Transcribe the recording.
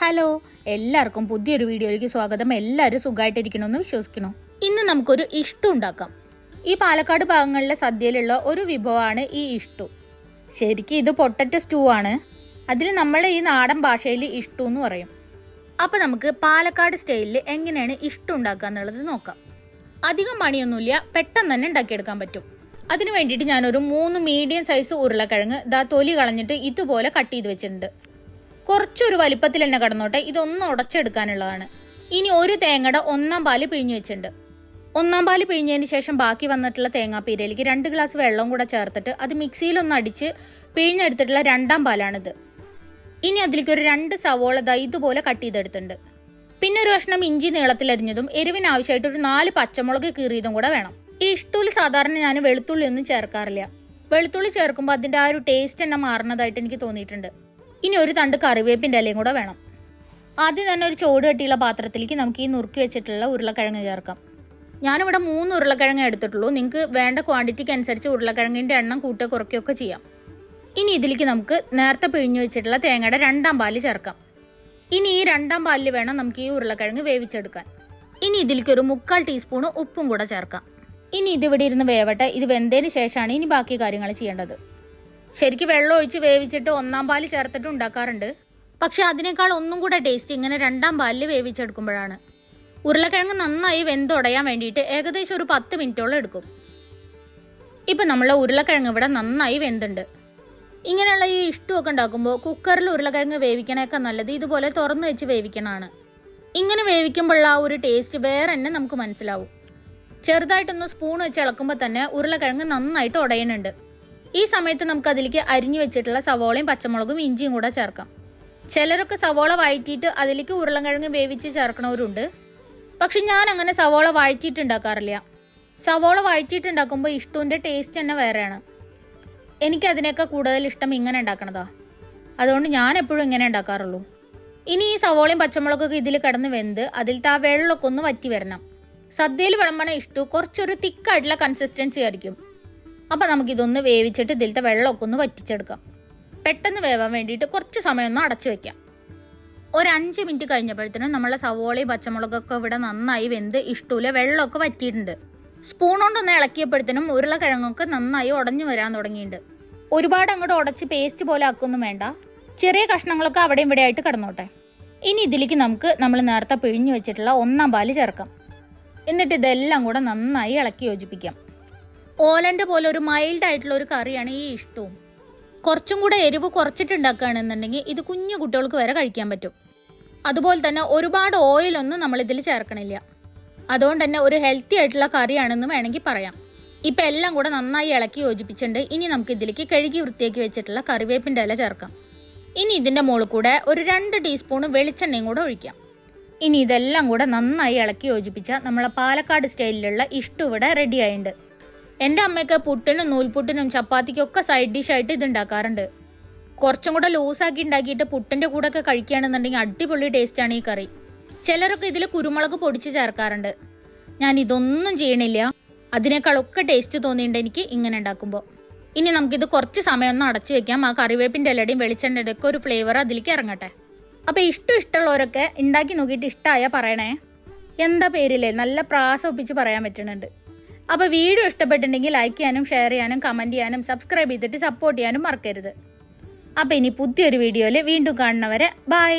Hello, എല്ലാവർക്കും പുതിയൊരു വീഡിയോയിലേക്ക് സ്വാഗതം. എല്ലാവരും സുഖമായിട്ടിരിക്കണമെന്ന് വിശ്വസിക്കുന്നു. ഇന്ന് നമുക്കൊരു ഇഷ്ടു ഉണ്ടാക്കാം. ഈ പാലക്കാട് ഭാഗങ്ങളിലെ സദ്യയിലുള്ള ഒരു വിഭവമാണ് ഈ ഇഷ്ടു. ശരിക്കും ഇത് പൊട്ടറ്റോ സ്റ്റൂ ആണ്. അതിൽ നമ്മൾ ഈ നാടൻ ഭാഷയിൽ ഇഷ്ടു എന്ന് പറയും. അപ്പോൾ നമുക്ക് പാലക്കാട് സ്റ്റൈലിൽ എങ്ങനെയാണ് ഇഷ്ടു ഉണ്ടാക്കുക എന്നുള്ളത് നോക്കാം. അധികം പണിയൊന്നുമില്ല, പെട്ടെന്ന് തന്നെ ഉണ്ടാക്കിയെടുക്കാൻ പറ്റും. അതിന് വേണ്ടിയിട്ട് ഞാനൊരു 3 മീഡിയം സൈസ് ഉരുളക്കിഴങ്ങ് തൊലി കളഞ്ഞിട്ട് ഇതുപോലെ കട്ട് ചെയ്ത് വെച്ചിട്ടുണ്ട്. കുറച്ചൊരു വലിപ്പത്തിൽ തന്നെ കടന്നോട്ടെ, ഇതൊന്ന് ഉടച്ചെടുക്കാനുള്ളതാണ്. ഇനി ഒരു തേങ്ങയുടെ 1/4 പാല് പിഴിഞ്ഞ് വെച്ചിട്ടുണ്ട്. 1/4 പാല് പിഴിഞ്ഞതിന് ശേഷം ബാക്കി വന്നിട്ടുള്ള തേങ്ങാപ്പീരയിലേക്ക് 2 ഗ്ലാസ് വെള്ളം കൂടെ ചേർത്തിട്ട് അത് മിക്സിയിലൊന്ന് അടിച്ച് പിഴിഞ്ഞെടുത്തിട്ടുള്ള 2/2 പാലാണിത്. ഇനി അതിലേക്ക് ഒരു 2 സവോള ഇതുപോലെ കട്ട് ചെയ്തെടുത്തിട്ടുണ്ട്. പിന്നെ ഒരു കഷ്ണം ഇഞ്ചി നീളത്തിലരിഞ്ഞതും എരിവിന് ആവശ്യമായിട്ട് ഒരു 4 പച്ചമുളക് കീറിയതും കൂടെ വേണം. ഈ ഇഷ്ടൂല് സാധാരണ ഞാൻ വെളുത്തുള്ളി ഒന്നും ചേർക്കാറില്ല. വെളുത്തുള്ളി ചേർക്കുമ്പോൾ അതിൻ്റെ ആ ഒരു ടേസ്റ്റ് തന്നെ മാറുന്നതായിട്ട് എനിക്ക് തോന്നിയിട്ടുണ്ട്. ഇനി ഒരു തണ്ട് കറിവേപ്പിൻ്റെ ഇലയും കൂടെ വേണം. ആദ്യം തന്നെ ഒരു ചോട് കെട്ടിയുള്ള പാത്രത്തിലേക്ക് നമുക്ക് ഈ നുറുക്കി വെച്ചിട്ടുള്ള ഉരുളക്കിഴങ്ങ് ചേർക്കാം. ഞാനിവിടെ 3 ഉരുളക്കിഴങ്ങ് എടുത്തിട്ടുള്ളൂ. നിങ്ങൾക്ക് വേണ്ട ക്വാണ്ടിറ്റിക്ക് അനുസരിച്ച് ഉരുളക്കിഴങ്ങിൻ്റെ എണ്ണം കൂട്ടുക കുറയ്ക്കുകയൊക്കെ ചെയ്യാം. ഇനി ഇതിലേക്ക് നമുക്ക് നേരത്തെ പിഴിഞ്ഞു വെച്ചിട്ടുള്ള തേങ്ങയുടെ 2/2 പാല് ചേർക്കാം. ഇനി ഈ 2/2 പാലിൽ വേണം നമുക്ക് ഈ ഉരുളക്കിഴങ്ങ് വേവിച്ചെടുക്കാൻ. ഇനി ഇതിലേക്ക് ഒരു 3/4 ടീസ്പൂൺ ഉപ്പും കൂടെ ചേർക്കാം. ഇനി ഇതിവിടെ ഇരുന്ന് വേവട്ടെ. ഇത് വെന്തതിന് ശേഷമാണ് ഇനി ബാക്കി കാര്യങ്ങൾ ചെയ്യേണ്ടത്. ശരിക്കും വെള്ളം ഒഴിച്ച് വേവിച്ചിട്ട് 1/4 പാല് ചേർത്തിട്ട് ഉണ്ടാക്കാറുണ്ട്. പക്ഷെ അതിനേക്കാൾ ഒന്നും കൂടെ ടേസ്റ്റ് ഇങ്ങനെ 2/2 പാലിൽ വേവിച്ചെടുക്കുമ്പോഴാണ്. ഉരുളക്കിഴങ്ങ് നന്നായി വെന്തുടയാൻ വേണ്ടിയിട്ട് ഏകദേശം ഒരു 10 മിനിറ്റോളം എടുക്കും. ഇപ്പം നമ്മളെ ഉരുളക്കിഴങ്ങ് ഇവിടെ നന്നായി വെന്തുണ്ട്. ഇങ്ങനെയുള്ള ഈ ഇഷ്ടമൊക്കെ ഉണ്ടാക്കുമ്പോൾ കുക്കറിൽ ഉരുളക്കിഴങ്ങ് വേവിക്കണേക്കാൾ നല്ലത് ഇതുപോലെ തുറന്നു വെച്ച് വേവിക്കണമാണ്. ഇങ്ങനെ വേവിക്കുമ്പോഴുള്ള ആ ഒരു ടേസ്റ്റ് വേറെ തന്നെ നമുക്ക് മനസ്സിലാവും. ചെറുതായിട്ടൊന്ന് സ്പൂൺ വെച്ച് ഇളക്കുമ്പോൾ തന്നെ ഉരുളക്കിഴങ്ങ് നന്നായിട്ട് ഉടയുന്നുണ്ട്. ഈ സമയത്ത് നമുക്ക് അതിലേക്ക് അരിഞ്ഞു വെച്ചിട്ടുള്ള സവോളയും പച്ചമുളകും ഇഞ്ചിയും കൂടെ ചേർക്കാം. ചിലരൊക്കെ സവോള വഴറ്റിയിട്ട് അതിലേക്ക് ഉരുളക്കിഴങ്ങ് വേവിച്ച് ചേർക്കണവരുണ്ട്. പക്ഷെ ഞാൻ അങ്ങനെ സവോള വഴറ്റിയിട്ട് ഉണ്ടാക്കാറില്ല. സവോള വഴറ്റിയിട്ട് ഉണ്ടാക്കുമ്പോൾ ഇഷ്ടൂൻ്റെ ടേസ്റ്റ് തന്നെ വേറെയാണ്. എനിക്കതിനേക്കാൾ കൂടുതൽ ഇഷ്ടം ഇങ്ങനെ ഉണ്ടാക്കണതാ. അതുകൊണ്ട് ഞാൻ എപ്പോഴും ഇങ്ങനെ ഉണ്ടാക്കാറുള്ളൂ. ഇനി ഈ സവോളയും പച്ചമുളകൊക്കെ ഇതിൽ കിടന്ന് വെന്ത് അതിലത്തെ ആ വെള്ളമൊക്കെ ഒന്ന് വറ്റി വരണം. സദ്യയിൽ വിളമ്പണ ഇഷ്ടു കുറച്ചൊരു തിക്കായിട്ടുള്ള കൺസിസ്റ്റൻസി ആയിരിക്കും. അപ്പം നമുക്കിതൊന്ന് വേവിച്ചിട്ട് ഇതിലത്തെ വെള്ളമൊക്കെ ഒന്ന് വറ്റിച്ചെടുക്കാം. പെട്ടെന്ന് വേവാൻ വേണ്ടിയിട്ട് കുറച്ച് സമയം ഒന്ന് അടച്ചു വെക്കാം. ഒരു 5 മിനിറ്റ് കഴിഞ്ഞപ്പോഴത്തേനും നമ്മളെ സവോളയും പച്ചമുളകൊക്കെ ഇവിടെ നന്നായി വെന്ത് ഇഷ്ടൂല വെള്ളമൊക്കെ വറ്റിയിട്ടുണ്ട്. സ്പൂൺ കൊണ്ടൊന്ന് ഇളക്കിയപ്പോഴത്തേനും ഉരുളക്കിഴങ്ങൊക്കെ നന്നായി ഉടഞ്ഞു വരാൻ തുടങ്ങിയിട്ടുണ്ട്. ഒരുപാട് അങ്ങോട്ട് ഉടച്ച് പേസ്റ്റ് പോലെ ആക്കൊന്നും വേണ്ട. ചെറിയ കഷ്ണങ്ങളൊക്കെ അവിടെയും ഇവിടെ ആയിട്ട് കിടന്നോട്ടെ. ഇനി ഇതിലേക്ക് നമുക്ക് നമ്മൾ നേരത്തെ പിഴിഞ്ഞു വെച്ചിട്ടുള്ള 1/4 പാല് ചേർക്കാം. എന്നിട്ട് ഇതെല്ലാം കൂടെ നന്നായി ഇളക്കി യോജിപ്പിക്കാം. ഓലൻ്റെ പോലെ ഒരു മൈൽഡ് ആയിട്ടുള്ള ഒരു കറിയാണ് ഈ ഇഷ്ടവും. കുറച്ചും കൂടെ എരിവ് കുറച്ചിട്ടുണ്ടാക്കുകയാണെന്നുണ്ടെങ്കിൽ ഇത് കുഞ്ഞു കുട്ടികൾക്ക് വരെ കഴിക്കാൻ പറ്റും. അതുപോലെ തന്നെ ഒരുപാട് ഓയിലൊന്നും നമ്മളിതിൽ ചേർക്കണില്ല. അതുകൊണ്ട് തന്നെ ഒരു ഹെൽത്തി ആയിട്ടുള്ള കറിയാണെന്ന് വേണമെങ്കിൽ പറയാം. ഇപ്പം എല്ലാം കൂടെ നന്നായി ഇളക്കി യോജിപ്പിച്ചിട്ടുണ്ട്. ഇനി നമുക്ക് ഇതിലേക്ക് കഴുകി വൃത്തിയാക്കി വെച്ചിട്ടുള്ള കറിവേപ്പിൻ്റെ ഇല ചേർക്കാം. ഇനി ഇതിൻ്റെ മുകളിൽ കൂടെ ഒരു 2 ടീസ്പൂൺ വെളിച്ചെണ്ണയും കൂടെ ഒഴിക്കാം. ഇനി ഇതെല്ലാം കൂടെ നന്നായി ഇളക്കി യോജിപ്പിച്ചാൽ നമ്മളെ പാലക്കാട് സ്റ്റൈലിലുള്ള ഇഷ്ടു ഇവിടെ റെഡി ആയിട്ടുണ്ട്. എൻ്റെ അമ്മയൊക്കെ പുട്ടിനും നൂൽപുട്ടിനും ചപ്പാത്തിക്കൊക്കെ സൈഡ് ഡിഷായിട്ട് ഇത് ഉണ്ടാക്കാറുണ്ട്. കുറച്ചും കൂടെ ലൂസാക്കി ഉണ്ടാക്കിയിട്ട് പുട്ടിൻ്റെ കൂടെ ഒക്കെ കഴിക്കുകയാണെന്നുണ്ടെങ്കിൽ അടിപൊളി ടേസ്റ്റാണ് ഈ കറി. ചിലരൊക്കെ ഇതിൽ കുരുമുളക് പൊടിച്ച് ചേർക്കാറുണ്ട്. ഞാൻ ഇതൊന്നും ചെയ്യണില്ല. അതിനേക്കാളൊക്കെ ടേസ്റ്റ് തോന്നിയിട്ടുണ്ട് എനിക്ക് ഇങ്ങനെ ഉണ്ടാക്കുമ്പോൾ. ഇനി നമുക്കിത് കുറച്ച് സമയം ഒന്ന് അടച്ചു വെക്കാം. ആ കറിവേപ്പിൻ്റെ ഇലയുടെയും വെളിച്ചെണ്ണയുടെ ഒക്കെ ഒരു ഫ്ലേവർ അതിലേക്ക് ഇറങ്ങട്ടെ. അപ്പോൾ ഇഷ്ടമുള്ളവരൊക്കെ ഉണ്ടാക്കി നോക്കിയിട്ട് ഇഷ്ടമായാൽ പറയണേ. എന്താ പേരില്ലേ, നല്ല പ്രാസം ഒപ്പിച്ച് പറയാൻ പറ്റുന്നുണ്ട്. അപ്പോൾ വീഡിയോ ഇഷ്ടപ്പെട്ടിട്ടുണ്ടെങ്കിൽ ലൈക്ക് ചെയ്യാനും ഷെയർ ചെയ്യാനും കമൻറ്റ് ചെയ്യാനും സബ്സ്ക്രൈബ് ചെയ്തിട്ട് സപ്പോർട്ട് ചെയ്യാനും മറക്കരുത്. അപ്പോൾ ഇനി പുതിയൊരു വീഡിയോയിൽ വീണ്ടും കാണുന്നവരെ ബൈ.